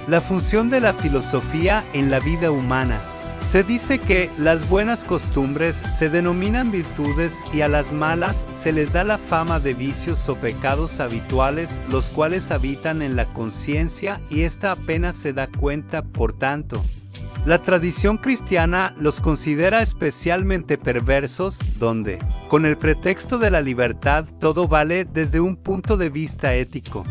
La función de la filosofía en la vida humana. Se dice que las buenas costumbres se denominan virtudes y a las malas se les da la fama de vicios o pecados habituales, los cuales habitan en la conciencia y ésta apenas se da cuenta, por tanto. La tradición cristiana los considera especialmente perversos, donde, con el pretexto de la libertad, todo vale desde un punto de vista ético.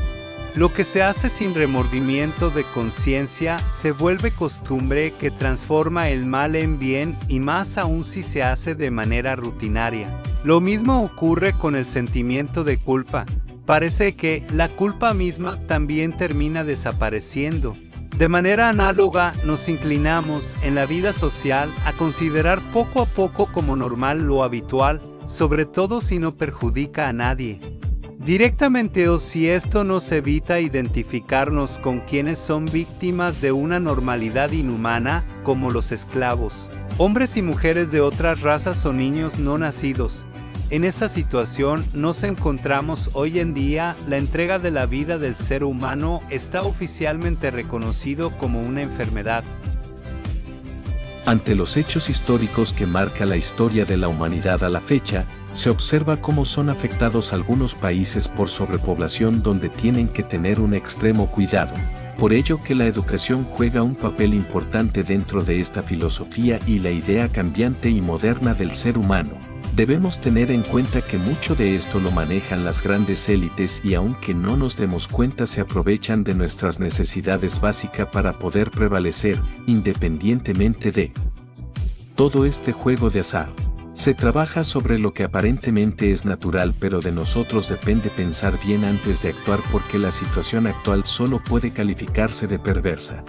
Lo que se hace sin remordimiento de conciencia se vuelve costumbre que transforma el mal en bien y más aún si se hace de manera rutinaria. Lo mismo ocurre con el sentimiento de culpa. Parece que la culpa misma también termina desapareciendo. De manera análoga, nos inclinamos en la vida social a considerar poco a poco como normal lo habitual, sobre todo si no perjudica a nadie. Directamente o si esto nos evita identificarnos con quienes son víctimas de una normalidad inhumana, como los esclavos, hombres y mujeres de otras razas o niños no nacidos. En esa situación nos encontramos hoy en día. La entrega de la vida del ser humano está oficialmente reconocido como una enfermedad. Ante los hechos históricos que marca la historia de la humanidad a la fecha, se observa cómo son afectados algunos países por sobrepoblación donde tienen que tener un extremo cuidado. Por ello que la educación juega un papel importante dentro de esta filosofía y la idea cambiante y moderna del ser humano. Debemos tener en cuenta que mucho de esto lo manejan las grandes élites y aunque no nos demos cuenta se aprovechan de nuestras necesidades básicas para poder prevalecer, independientemente de todo este juego de azar. Se trabaja sobre lo que aparentemente es natural, pero de nosotros depende pensar bien antes de actuar porque la situación actual solo puede calificarse de perversa.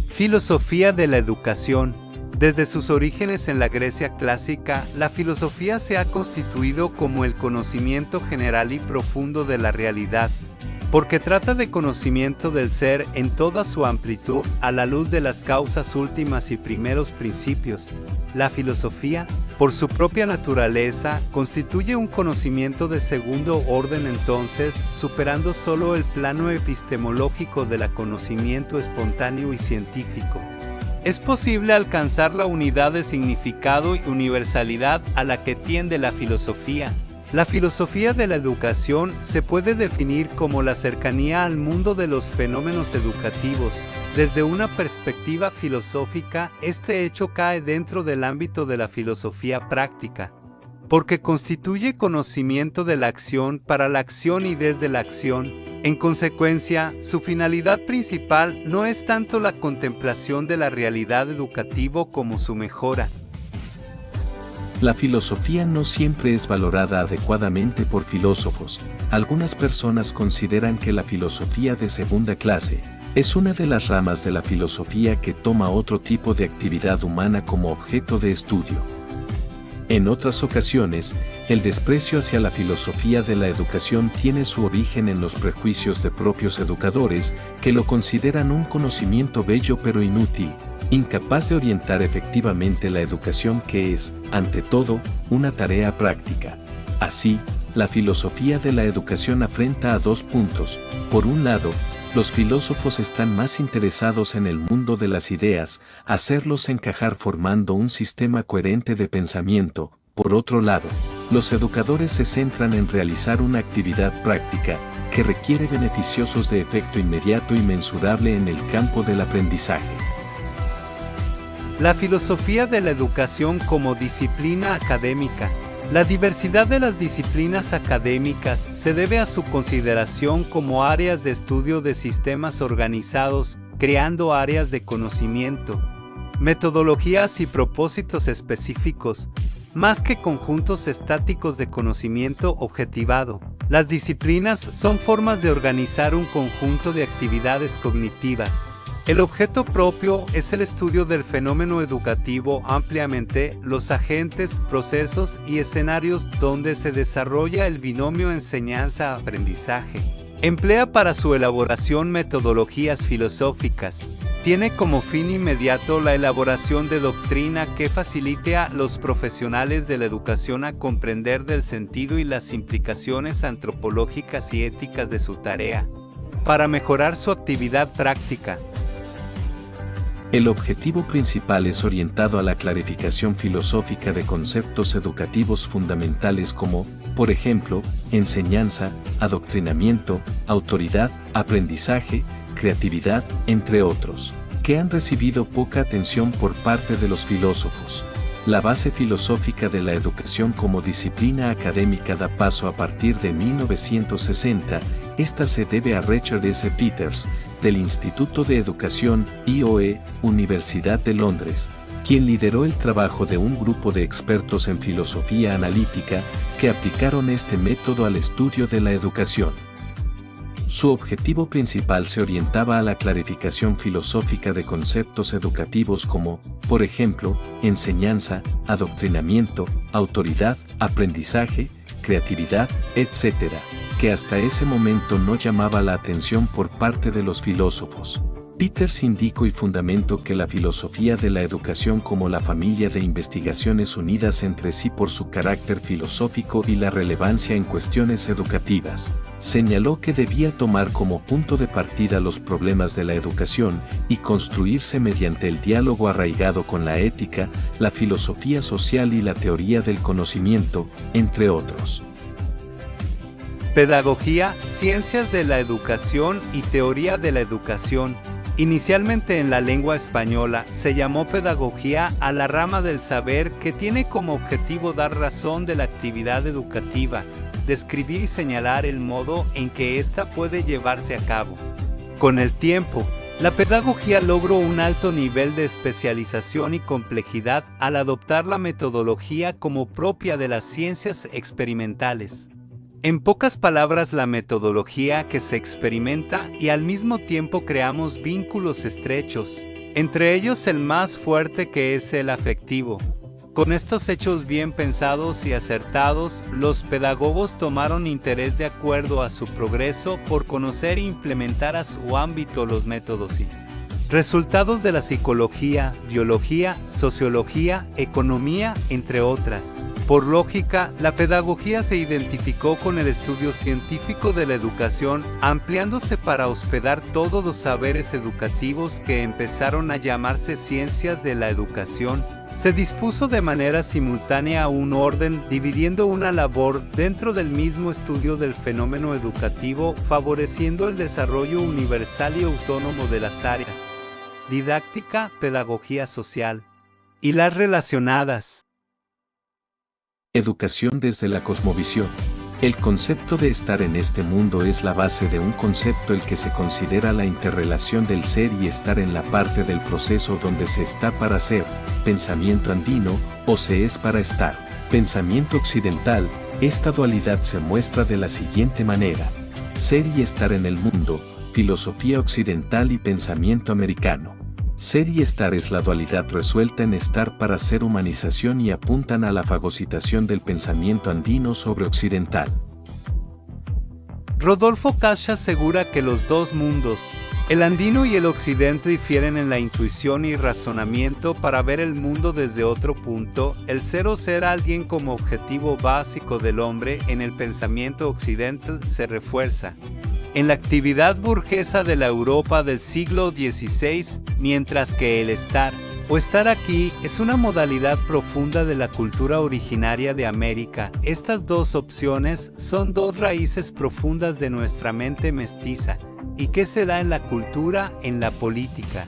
Filosofía de la educación. Desde sus orígenes en la Grecia clásica, la filosofía se ha constituido como el conocimiento general y profundo de la realidad, porque trata de conocimiento del ser en toda su amplitud, a la luz de las causas últimas y primeros principios. La filosofía, por su propia naturaleza, constituye un conocimiento de segundo orden entonces, superando solo el plano epistemológico del conocimiento espontáneo y científico. Es posible alcanzar la unidad de significado y universalidad a la que tiende la filosofía. La filosofía de la educación se puede definir como la cercanía al mundo de los fenómenos educativos. Desde una perspectiva filosófica, este hecho cae dentro del ámbito de la filosofía práctica, porque constituye conocimiento de la acción para la acción y desde la acción. En consecuencia, su finalidad principal no es tanto la contemplación de la realidad educativa como su mejora. La filosofía no siempre es valorada adecuadamente por filósofos. Algunas personas consideran que la filosofía de segunda clase es una de las ramas de la filosofía que toma otro tipo de actividad humana como objeto de estudio. En otras ocasiones, el desprecio hacia la filosofía de la educación tiene su origen en los prejuicios de propios educadores que lo consideran un conocimiento bello pero inútil, incapaz de orientar efectivamente la educación que es, ante todo, una tarea práctica. Así, la filosofía de la educación afrenta a dos puntos. Por un lado, los filósofos están más interesados en el mundo de las ideas, hacerlos encajar formando un sistema coherente de pensamiento. Por otro lado, los educadores se centran en realizar una actividad práctica que requiere beneficiosos de efecto inmediato y mensurable en el campo del aprendizaje. La filosofía de la educación como disciplina académica. La diversidad de las disciplinas académicas se debe a su consideración como áreas de estudio de sistemas organizados, creando áreas de conocimiento, metodologías y propósitos específicos, más que conjuntos estáticos de conocimiento objetivado. Las disciplinas son formas de organizar un conjunto de actividades cognitivas. El objeto propio es el estudio del fenómeno educativo ampliamente, los agentes, procesos y escenarios donde se desarrolla el binomio enseñanza-aprendizaje. Emplea para su elaboración metodologías filosóficas. Tiene como fin inmediato la elaboración de doctrina que facilite a los profesionales de la educación a comprender del sentido y las implicaciones antropológicas y éticas de su tarea. para mejorar su actividad práctica. El objetivo principal es orientado a la clarificación filosófica de conceptos educativos fundamentales como, por ejemplo, enseñanza, adoctrinamiento, autoridad, aprendizaje, creatividad, entre otros, que han recibido poca atención por parte de los filósofos. La base filosófica de la educación como disciplina académica da paso a partir de 1960. Esta se debe a Richard S. Peters, del Instituto de Educación, IOE, Universidad de Londres, quien lideró el trabajo de un grupo de expertos en filosofía analítica que aplicaron este método al estudio de la educación. Su objetivo principal se orientaba a la clarificación filosófica de conceptos educativos como, por ejemplo, enseñanza, adoctrinamiento, autoridad, aprendizaje, creatividad, etc., que hasta ese momento no llamaba la atención por parte de los filósofos. Peters indicó y fundamentó que la filosofía de la educación como la familia de investigaciones unidas entre sí por su carácter filosófico y la relevancia en cuestiones educativas. Señaló que debía tomar como punto de partida los problemas de la educación y construirse mediante el diálogo arraigado con la ética, la filosofía social y la teoría del conocimiento, entre otros. Pedagogía, ciencias de la educación y teoría de la educación. Inicialmente en la lengua española se llamó pedagogía a la rama del saber que tiene como objetivo dar razón de la actividad educativa, describir y señalar el modo en que ésta puede llevarse a cabo. Con el tiempo, la pedagogía logró un alto nivel de especialización y complejidad al adoptar la metodología como propia de las ciencias experimentales. En pocas palabras, la metodología que se experimenta y al mismo tiempo creamos vínculos estrechos, entre ellos el más fuerte que es el afectivo. Con estos hechos bien pensados y acertados, los pedagogos tomaron interés de acuerdo a su progreso por conocer e implementar a su ámbito los métodos y resultados de la psicología, biología, sociología, economía, entre otras. Por lógica, la pedagogía se identificó con el estudio científico de la educación, ampliándose para hospedar todos los saberes educativos que empezaron a llamarse ciencias de la educación. Se dispuso de manera simultánea un orden, dividiendo una labor dentro del mismo estudio del fenómeno educativo, favoreciendo el desarrollo universal y autónomo de las áreas didáctica, pedagogía social y las relacionadas. Educación desde la cosmovisión. El concepto de estar en este mundo es la base de un concepto el que se considera la interrelación del ser y estar en la parte del proceso donde se está para ser, pensamiento andino, o se es para estar, pensamiento occidental. Esta dualidad se muestra de la siguiente manera: ser y estar en el mundo, filosofía occidental y pensamiento americano. Ser y estar es la dualidad resuelta en estar para ser humanización y apuntan a la fagocitación del pensamiento andino sobre occidental. Rodolfo Cash asegura que los dos mundos, el andino y el occidente, difieren en la intuición y razonamiento para ver el mundo desde otro punto. El ser o ser alguien como objetivo básico del hombre en el pensamiento occidental se refuerza en la actividad burguesa de la Europa del siglo XVI, mientras que el estar, o estar aquí, es una modalidad profunda de la cultura originaria de América. Estas dos opciones son dos raíces profundas de nuestra mente mestiza, y que se da en la cultura, en la política,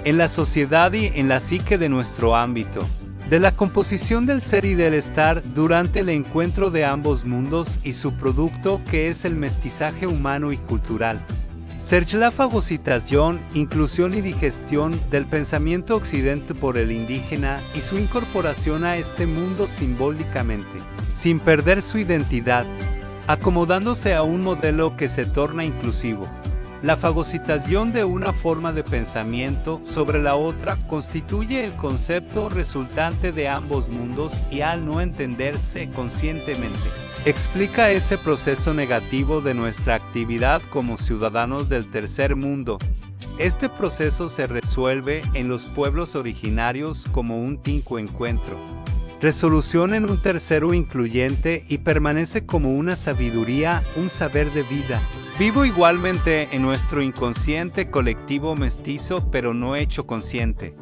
en la sociedad y en la psique de nuestro ámbito. De la composición del ser y del estar durante el encuentro de ambos mundos y su producto que es el mestizaje humano y cultural. Serge la fagocitación, inclusión y digestión del pensamiento occidente por el indígena y su incorporación a este mundo simbólicamente, sin perder su identidad, acomodándose a un modelo que se torna inclusivo. La fagocitación de una forma de pensamiento sobre la otra constituye el concepto resultante de ambos mundos y al no entenderse conscientemente, explica ese proceso negativo de nuestra actividad como ciudadanos del tercer mundo. Este proceso se resuelve en los pueblos originarios como un tinco encuentro, resolución en un tercero incluyente y permanece como una sabiduría, un saber de vida. Vivo igualmente en nuestro inconsciente colectivo mestizo pero no hecho consciente,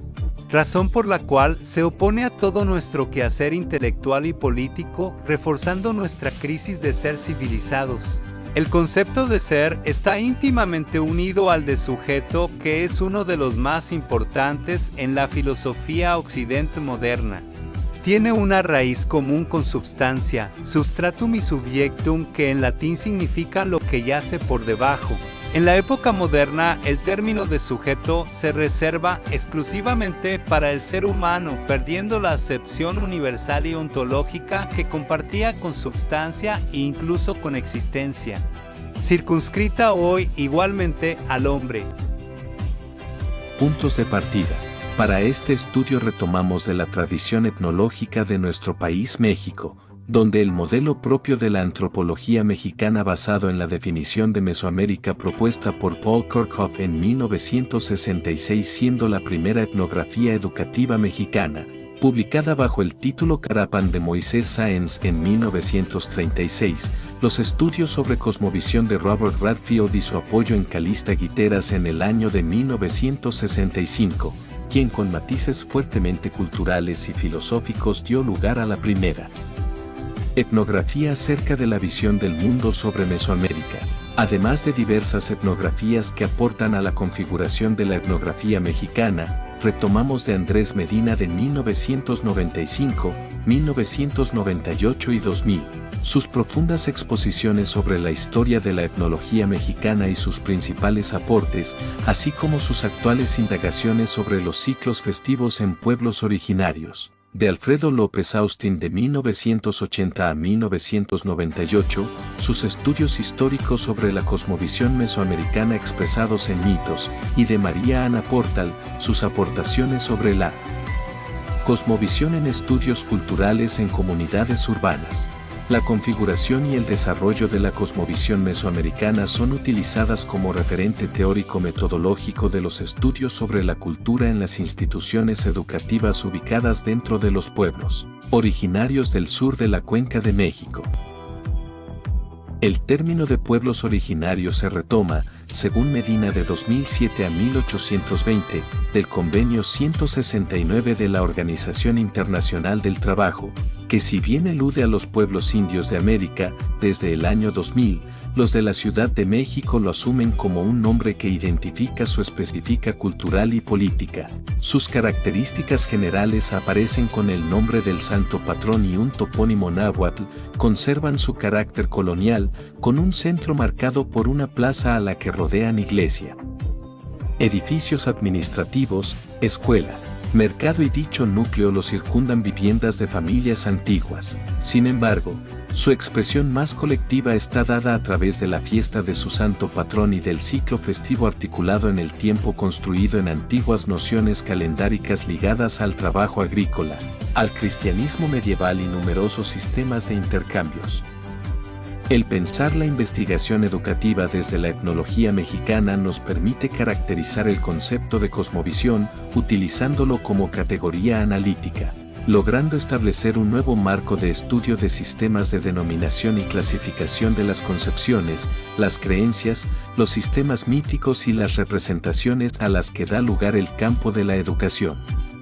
razón por la cual se opone a todo nuestro quehacer intelectual y político, reforzando nuestra crisis de ser civilizados. El concepto de ser está íntimamente unido al de sujeto, que es uno de los más importantes en la filosofía occidente moderna. Tiene una raíz común con substancia, substratum y subjectum, que en latín significa lo que yace por debajo. En la época moderna, el término de sujeto se reserva exclusivamente para el ser humano, perdiendo la acepción universal y ontológica que compartía con substancia e incluso con existencia, circunscrita hoy igualmente al hombre. Puntos de partida. Para este estudio retomamos de la tradición etnológica de nuestro país México, donde el modelo propio de la antropología mexicana basado en la definición de Mesoamérica propuesta por Paul Kirchhoff en 1966, siendo la primera etnografía educativa mexicana, publicada bajo el título Carapan de Moisés Sáenz en 1936, los estudios sobre cosmovisión de Robert Redfield y su apoyo en Calista Guiteras en el año de 1965, quien con matices fuertemente culturales y filosóficos dio lugar a la primera etnografía acerca de la visión del mundo sobre Mesoamérica, además de diversas etnografías que aportan a la configuración de la etnografía mexicana. Retomamos de Andrés Medina de 1995, 1998 y 2000, sus profundas exposiciones sobre la historia de la etnología mexicana y sus principales aportes, así como sus actuales indagaciones sobre los ciclos festivos en pueblos originarios. De Alfredo López Austin de 1980 a 1998, sus estudios históricos sobre la cosmovisión mesoamericana expresados en mitos, y de María Ana Portal, sus aportaciones sobre la cosmovisión en estudios culturales en comunidades urbanas. La configuración y el desarrollo de la cosmovisión mesoamericana son utilizadas como referente teórico-metodológico de los estudios sobre la cultura en las instituciones educativas ubicadas dentro de los pueblos originarios del sur de la Cuenca de México. El término de pueblos originarios se retoma, según Medina, de 2007 a 1820, del Convenio 169 de la Organización Internacional del Trabajo, que si bien elude a los pueblos indios de América, desde el año 2000, los de la Ciudad de México lo asumen como un nombre que identifica su específica cultural y política. Sus características generales aparecen con el nombre del santo patrón y un topónimo náhuatl, conservan su carácter colonial, con un centro marcado por una plaza a la que rodean iglesia, edificios administrativos, escuela, mercado y dicho núcleo lo circundan viviendas de familias antiguas. Sin embargo, su expresión más colectiva está dada a través de la fiesta de su santo patrón y del ciclo festivo articulado en el tiempo, construido en antiguas nociones calendáricas ligadas al trabajo agrícola, al cristianismo medieval y numerosos sistemas de intercambios. El pensar la investigación educativa desde la etnología mexicana nos permite caracterizar el concepto de cosmovisión, utilizándolo como categoría analítica, logrando establecer un nuevo marco de estudio de sistemas de denominación y clasificación de las concepciones, las creencias, los sistemas míticos y las representaciones a las que da lugar el campo de la educación.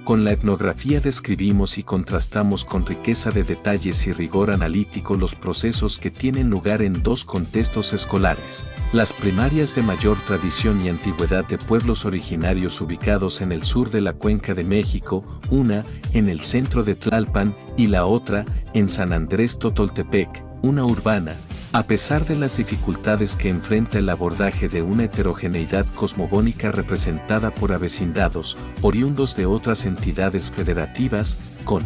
Con la etnografía describimos y contrastamos con riqueza de detalles y rigor analítico los procesos que tienen lugar en dos contextos escolares: las primarias de mayor tradición y antigüedad de pueblos originarios ubicados en el sur de la Cuenca de México, una en el centro de Tlalpan y la otra en San Andrés Totoltepec, una urbana. A pesar de las dificultades que enfrenta el abordaje de una heterogeneidad cosmogónica representada por avecindados, oriundos de otras entidades federativas, con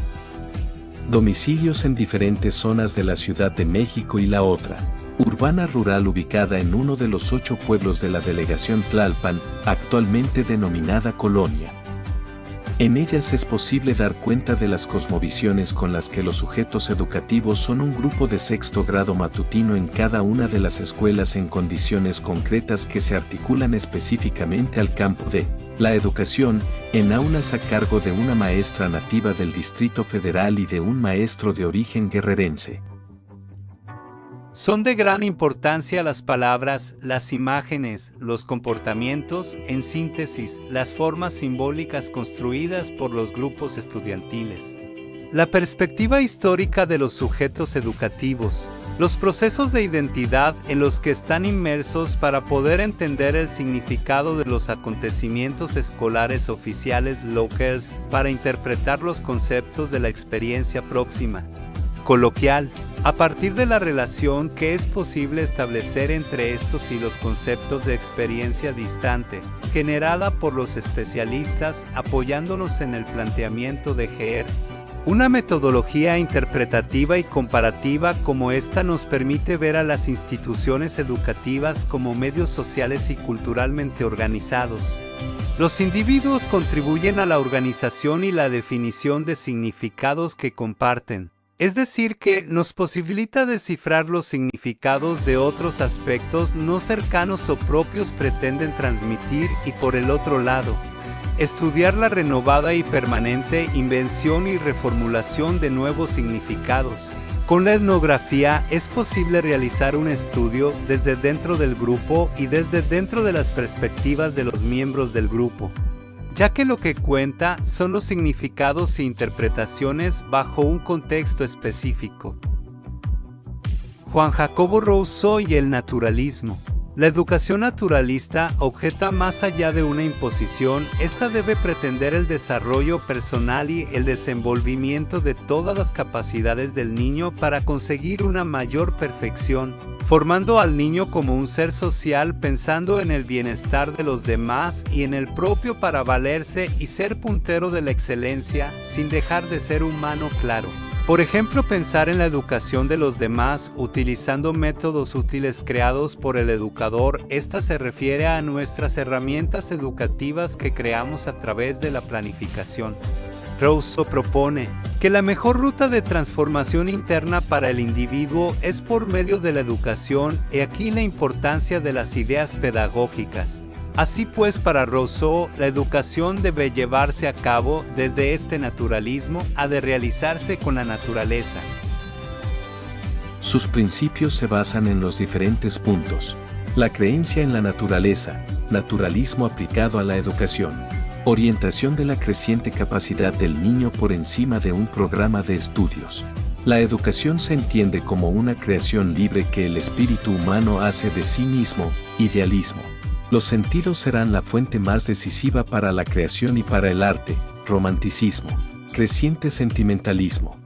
domicilios en diferentes zonas de la Ciudad de México, y la otra, urbana rural, ubicada en uno de los 8 pueblos de la delegación Tlalpan, actualmente denominada Colonia. En ellas es posible dar cuenta de las cosmovisiones con las que los sujetos educativos son un grupo de sexto grado matutino en cada una de las escuelas, en condiciones concretas que se articulan específicamente al campo de la educación, en aulas a cargo de una maestra nativa del Distrito Federal y de un maestro de origen guerrerense. Son de gran importancia las palabras, las imágenes, los comportamientos, en síntesis, las formas simbólicas construidas por los grupos estudiantiles. La perspectiva histórica de los sujetos educativos, los procesos de identidad en los que están inmersos para poder entender el significado de los acontecimientos escolares oficiales locales, para interpretar los conceptos de la experiencia próxima, coloquial, a partir de la relación que es posible establecer entre estos y los conceptos de experiencia distante, generada por los especialistas apoyándonos en el planteamiento de Geertz. Una metodología interpretativa y comparativa como esta nos permite ver a las instituciones educativas como medios sociales y culturalmente organizados. Los individuos contribuyen a la organización y la definición de significados que comparten. Es decir, que nos posibilita descifrar los significados de otros aspectos no cercanos o propios pretenden transmitir y por el otro lado, estudiar la renovada y permanente invención y reformulación de nuevos significados. Con la etnografía es posible realizar un estudio desde dentro del grupo y desde dentro de las perspectivas de los miembros del grupo, ya que lo que cuenta son los significados e interpretaciones bajo un contexto específico. Juan Jacobo Rousseau y el naturalismo. La educación naturalista objeta más allá de una imposición, esta debe pretender el desarrollo personal y el desenvolvimiento de todas las capacidades del niño para conseguir una mayor perfección, formando al niño como un ser social pensando en el bienestar de los demás y en el propio para valerse y ser puntero de la excelencia, sin dejar de ser humano claro. Por ejemplo, pensar en la educación de los demás utilizando métodos útiles creados por el educador. Esta se refiere a nuestras herramientas educativas que creamos a través de la planificación. Rousseau propone que la mejor ruta de transformación interna para el individuo es por medio de la educación, y aquí la importancia de las ideas pedagógicas. Así pues, para Rousseau, la educación debe llevarse a cabo desde este naturalismo, ha de realizarse con la naturaleza. Sus principios se basan en los diferentes puntos. La creencia en la naturaleza, naturalismo aplicado a la educación. Orientación de la creciente capacidad del niño por encima de un programa de estudios. La educación se entiende como una creación libre que el espíritu humano hace de sí mismo, idealismo. Los sentidos serán la fuente más decisiva para la creación y para el arte, romanticismo, creciente sentimentalismo.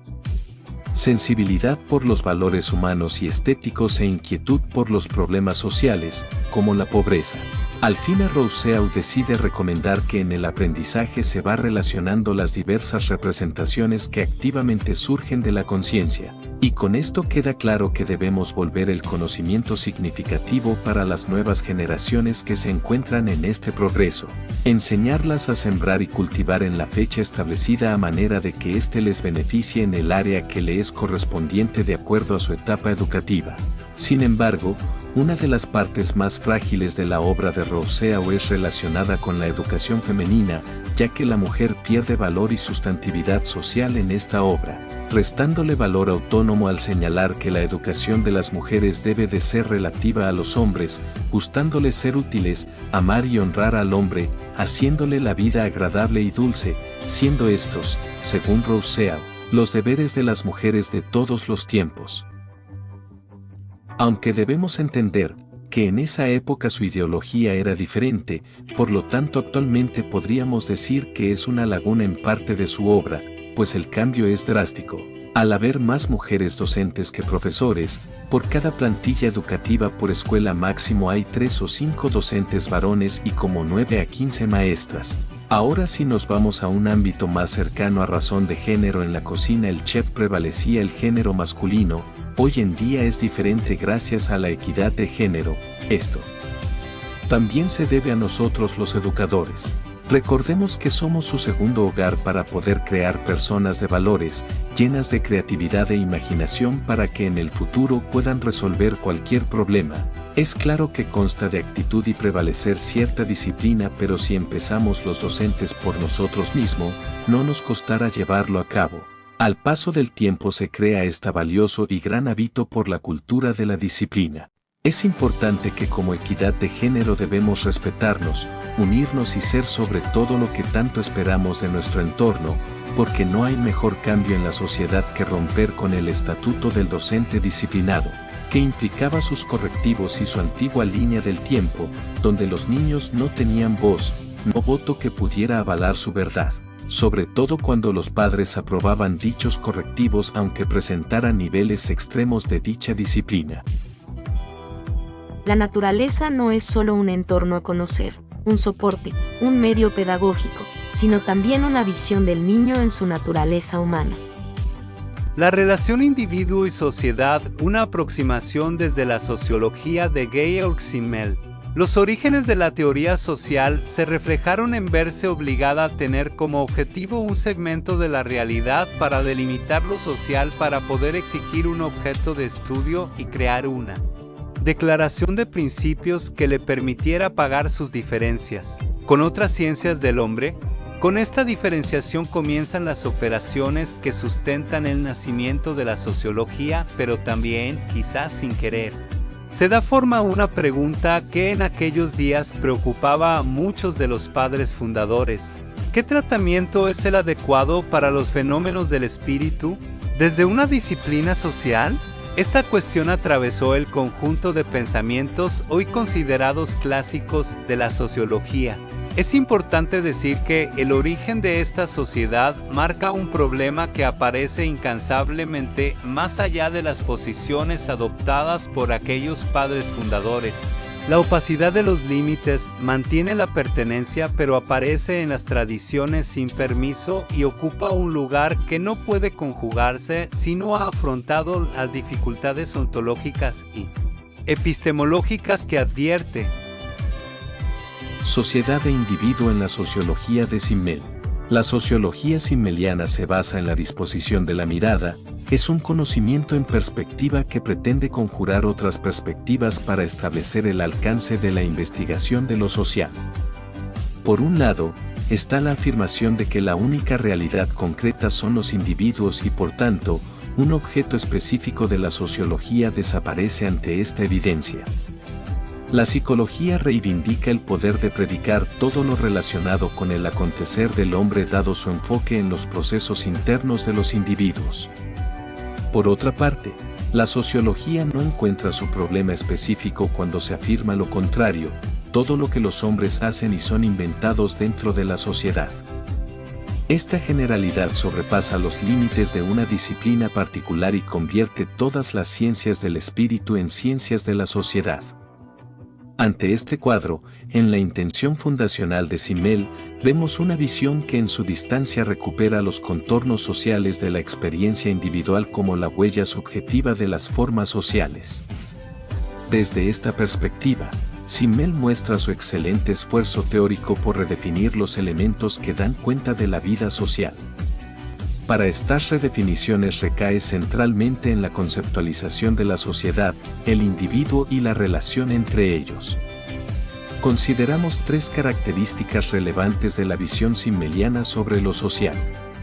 Sensibilidad por los valores humanos y estéticos e inquietud por los problemas sociales, como la pobreza. Al fin Rousseau decide recomendar que en el aprendizaje se va relacionando las diversas representaciones que activamente surgen de la conciencia, y con esto queda claro que debemos volver el conocimiento significativo para las nuevas generaciones que se encuentran en este progreso, enseñarlas a sembrar y cultivar en la fecha establecida a manera de que éste les beneficie en el área que le es correspondiente de acuerdo a su etapa educativa. Sin embargo, una de las partes más frágiles de la obra de Rousseau es relacionada con la educación femenina, ya que la mujer pierde valor y sustantividad social en esta obra, restándole valor autónomo al señalar que la educación de las mujeres debe de ser relativa a los hombres, gustándoles ser útiles, amar y honrar al hombre, haciéndole la vida agradable y dulce, siendo estos, según Rousseau, los deberes de las mujeres de todos los tiempos. Aunque debemos entender que en esa época su ideología era diferente, por lo tanto actualmente podríamos decir que es una laguna en parte de su obra, pues el cambio es drástico. Al haber más mujeres docentes que profesores, por cada plantilla educativa por escuela máximo hay 3 o 5 docentes varones y como 9 a 15 maestras. Ahora si nos vamos a un ámbito más cercano a razón de género, en la cocina el chef prevalecía el género masculino, hoy en día es diferente gracias a la equidad de género. Esto también se debe a nosotros los educadores. Recordemos que somos su segundo hogar para poder crear personas de valores, llenas de creatividad e imaginación para que en el futuro puedan resolver cualquier problema. Es claro que consta de actitud y prevalecer cierta disciplina, pero si empezamos los docentes por nosotros mismos, no nos costará llevarlo a cabo. Al paso del tiempo se crea este valioso y gran hábito por la cultura de la disciplina. Es importante que como equidad de género debemos respetarnos, unirnos y ser sobre todo lo que tanto esperamos de nuestro entorno, porque no hay mejor cambio en la sociedad que romper con el estatuto del docente disciplinado, que implicaba sus correctivos y su antigua línea del tiempo, donde los niños no tenían voz, no voto que pudiera avalar su verdad, sobre todo cuando los padres aprobaban dichos correctivos aunque presentaran niveles extremos de dicha disciplina. La naturaleza no es solo un entorno a conocer, un soporte, un medio pedagógico, sino también una visión del niño en su naturaleza humana. La relación individuo y sociedad, una aproximación desde la sociología de Georg Simmel. Los orígenes de la teoría social se reflejaron en verse obligada a tener como objetivo un segmento de la realidad para delimitar lo social para poder exigir un objeto de estudio y crear una declaración de principios que le permitiera pagar sus diferencias con otras ciencias del hombre. Con esta diferenciación comienzan las operaciones que sustentan el nacimiento de la sociología, pero también, quizás sin querer, se da forma a una pregunta que en aquellos días preocupaba a muchos de los padres fundadores. ¿Qué tratamiento es el adecuado para los fenómenos del espíritu? ¿Desde una disciplina social? Esta cuestión atravesó el conjunto de pensamientos hoy considerados clásicos de la sociología. Es importante decir que el origen de esta sociedad marca un problema que aparece incansablemente más allá de las posiciones adoptadas por aquellos padres fundadores. La opacidad de los límites mantiene la pertenencia, pero aparece en las tradiciones sin permiso y ocupa un lugar que no puede conjugarse si no ha afrontado las dificultades ontológicas y epistemológicas que advierte. Sociedad e individuo en la sociología de Simmel. La sociología simmeliana se basa en la disposición de la mirada, es un conocimiento en perspectiva que pretende conjurar otras perspectivas para establecer el alcance de la investigación de lo social. Por un lado, está la afirmación de que la única realidad concreta son los individuos y por tanto, un objeto específico de la sociología desaparece ante esta evidencia. La psicología reivindica el poder de predicar todo lo relacionado con el acontecer del hombre dado su enfoque en los procesos internos de los individuos. Por otra parte, la sociología no encuentra su problema específico cuando se afirma lo contrario, todo lo que los hombres hacen y son inventados dentro de la sociedad. Esta generalidad sobrepasa los límites de una disciplina particular y convierte todas las ciencias del espíritu en ciencias de la sociedad. Ante este cuadro, en la intención fundacional de Simmel, vemos una visión que en su distancia recupera los contornos sociales de la experiencia individual como la huella subjetiva de las formas sociales. Desde esta perspectiva, Simmel muestra su excelente esfuerzo teórico por redefinir los elementos que dan cuenta de la vida social. Para estas redefiniciones recae centralmente en la conceptualización de la sociedad, el individuo y la relación entre ellos. Consideramos tres características relevantes de la visión simmeliana sobre lo social.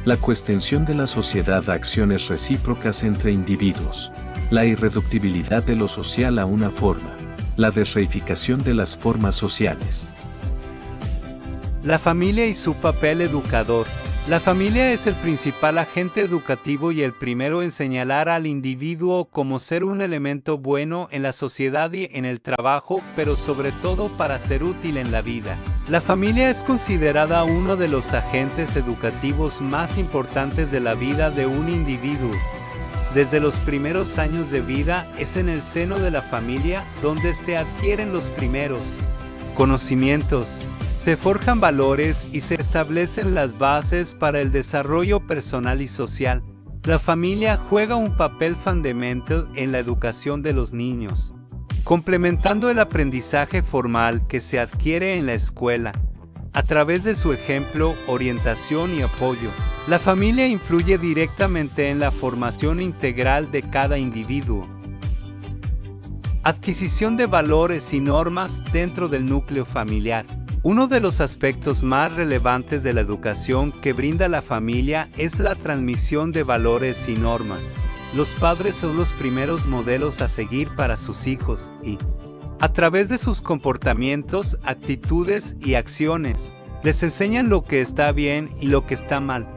La coextensión de la sociedad a acciones recíprocas entre individuos. La irreductibilidad de lo social a una forma. La desreificación de las formas sociales. La familia y su papel educador. La familia es el principal agente educativo y el primero en señalar al individuo como ser un elemento bueno en la sociedad y en el trabajo, pero sobre todo para ser útil en la vida. La familia es considerada uno de los agentes educativos más importantes de la vida de un individuo. Desde los primeros años de vida es en el seno de la familia donde se adquieren los primeros conocimientos. Se forjan valores y se establecen las bases para el desarrollo personal y social. La familia juega un papel fundamental en la educación de los niños, complementando el aprendizaje formal que se adquiere en la escuela. A través de su ejemplo, orientación y apoyo, la familia influye directamente en la formación integral de cada individuo. Adquisición de valores y normas dentro del núcleo familiar. Uno de los aspectos más relevantes de la educación que brinda la familia es la transmisión de valores y normas. Los padres son los primeros modelos a seguir para sus hijos y, a través de sus comportamientos, actitudes y acciones, les enseñan lo que está bien y lo que está mal.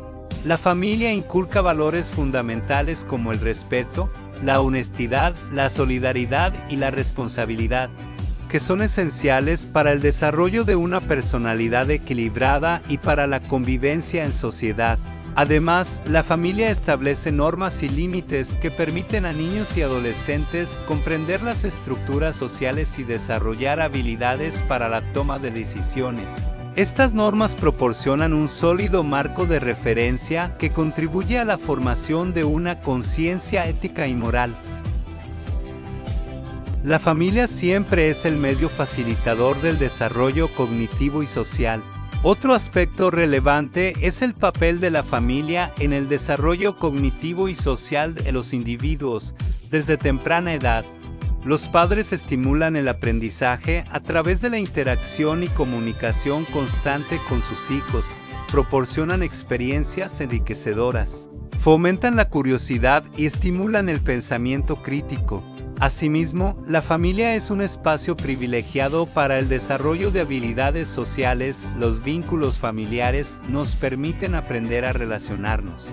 La familia inculca valores fundamentales como el respeto, la honestidad, la solidaridad y la responsabilidad, que son esenciales para el desarrollo de una personalidad equilibrada y para la convivencia en sociedad. Además, la familia establece normas y límites que permiten a niños y adolescentes comprender las estructuras sociales y desarrollar habilidades para la toma de decisiones. Estas normas proporcionan un sólido marco de referencia que contribuye a la formación de una conciencia ética y moral. La familia siempre es el medio facilitador del desarrollo cognitivo y social. Otro aspecto relevante es el papel de la familia en el desarrollo cognitivo y social de los individuos desde temprana edad. Los padres estimulan el aprendizaje a través de la interacción y comunicación constante con sus hijos, proporcionan experiencias enriquecedoras, fomentan la curiosidad y estimulan el pensamiento crítico. Asimismo, la familia es un espacio privilegiado para el desarrollo de habilidades sociales. Los vínculos familiares nos permiten aprender a relacionarnos,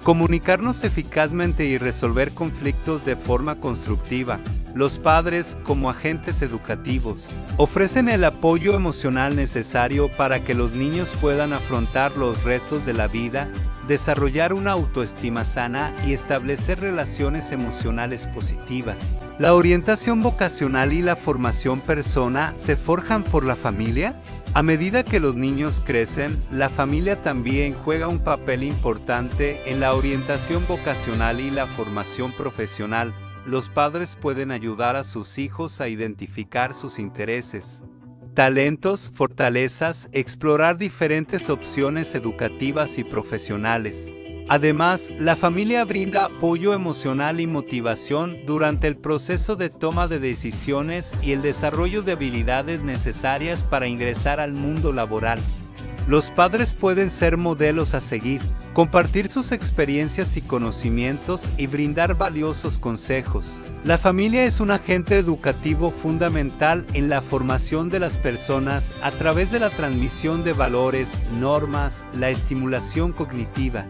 comunicarnos eficazmente y resolver conflictos de forma constructiva. Los padres, como agentes educativos, ofrecen el apoyo emocional necesario para que los niños puedan afrontar los retos de la vida, desarrollar una autoestima sana y establecer relaciones emocionales positivas. ¿La orientación vocacional y la formación persona se forjan por la familia? A medida que los niños crecen, la familia también juega un papel importante en la orientación vocacional y la formación profesional. Los padres pueden ayudar a sus hijos a identificar sus intereses, talentos, fortalezas, explorar diferentes opciones educativas y profesionales. Además, la familia brinda apoyo emocional y motivación durante el proceso de toma de decisiones y el desarrollo de habilidades necesarias para ingresar al mundo laboral. Los padres pueden ser modelos a seguir, compartir sus experiencias y conocimientos y brindar valiosos consejos. La familia es un agente educativo fundamental en la formación de las personas a través de la transmisión de valores, normas, la estimulación cognitiva,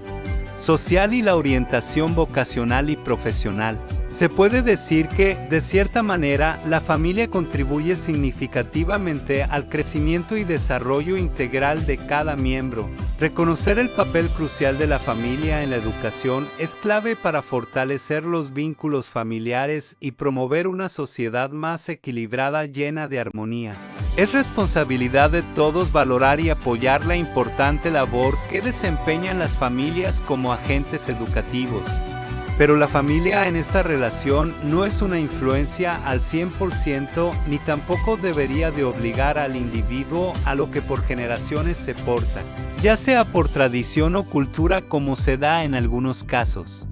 social y la orientación vocacional y profesional. Se puede decir que, de cierta manera, la familia contribuye significativamente al crecimiento y desarrollo integral de cada miembro. Reconocer el papel crucial de la familia en la educación es clave para fortalecer los vínculos familiares y promover una sociedad más equilibrada llena de armonía. Es responsabilidad de todos valorar y apoyar la importante labor que desempeñan las familias como agentes educativos. Pero la familia en esta relación no es una influencia al 100% ni tampoco debería de obligar al individuo a lo que por generaciones se porta, ya sea por tradición o cultura como se da en algunos casos,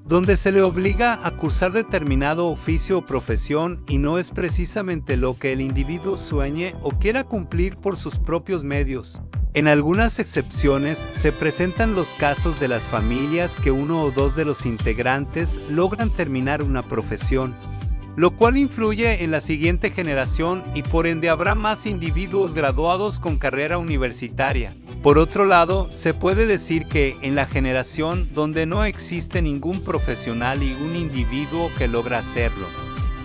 donde se le obliga a cursar determinado oficio o profesión y no es precisamente lo que el individuo sueñe o quiera cumplir por sus propios medios. En algunas excepciones se presentan los casos de las familias que uno o dos de los integrantes logran terminar una profesión, lo cual influye en la siguiente generación y por ende habrá más individuos graduados con carrera universitaria. Por otro lado, se puede decir que en la generación donde no existe ningún profesional y un individuo que logra hacerlo,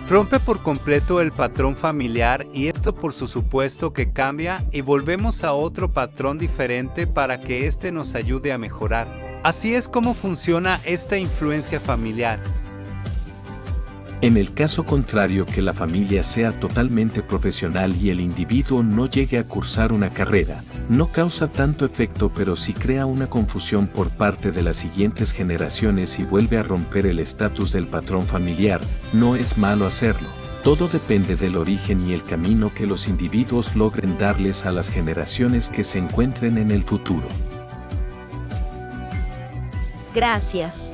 rompe por completo el patrón familiar y esto por su supuesto que cambia y volvemos a otro patrón diferente para que éste nos ayude a mejorar. Así es como funciona esta influencia familiar. En el caso contrario, que la familia sea totalmente profesional y el individuo no llegue a cursar una carrera, no causa tanto efecto, pero sí crea una confusión por parte de las siguientes generaciones y vuelve a romper el estatus del patrón familiar. No es malo hacerlo. Todo depende del origen y el camino que los individuos logren darles a las generaciones que se encuentren en el futuro. Gracias.